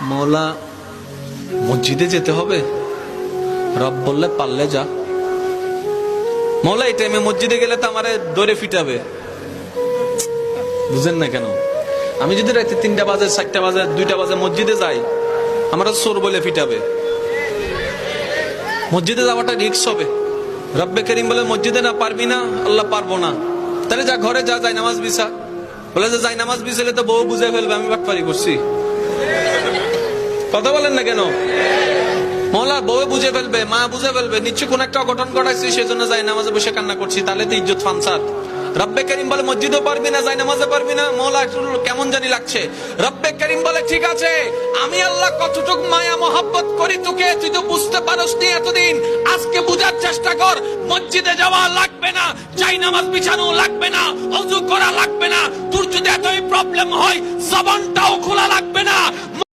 মৌলা মসজিদে যেতে হবে, রব বললে পারলে যা। মৌলা এই টাইমে মসজিদে গেলে তো আমারে দৌড়ে ফিটাবে। বুঝেন না কেন? আমি যদি রাতে 3টা বাজে, 4টা বাজে, 2টা বাজে মসজিদে যাই, আমরা চোর বলে ফিটাবে। মসজিদে যাওয়াটা রিস্ক হবে। রব্বে করিম বলে মসজিদে না পারবি না, আল্লাহ পারবো না, তাহলে যা ঘরে যা, যাই নামাজ বিছা। বলে যে যাই নামাজ বিছালে তো বউ বুঝে ফেলবে আমি বাটপারি করছি। কথা বলেন না কেন? মৌলা বউ বুঝে ফেলবে, মা বুঝে ফেলবে, নিশ্চয় কোন একটা অঘটন ঘটাইছি, সেজন্য যাই নামাজে বসে কান্না করছি, তাহলে তো ইজ্জত ফানসাদ। রব্বে করিম বলে মসজিদও পারবি না, যাই নামাজে পারবি না। মৌলা কেমন জানি লাগছে। রব্বে করিম বলে ঠিক আছে, আমি আল্লাহ কতটুক মায়া মহব্বত করি তোকে, তুই তো বুঝতে পারস নি এতদিন, আজকে বুঝার চেষ্টা কর। মসজিদে যাওয়া লাগবে না, যাই নামাজ বিছানো লাগবে না, ওযু করা লাগবে না, তোর যদি এতই প্রবলেম হয় জবানটাও খোলা লাগবে না।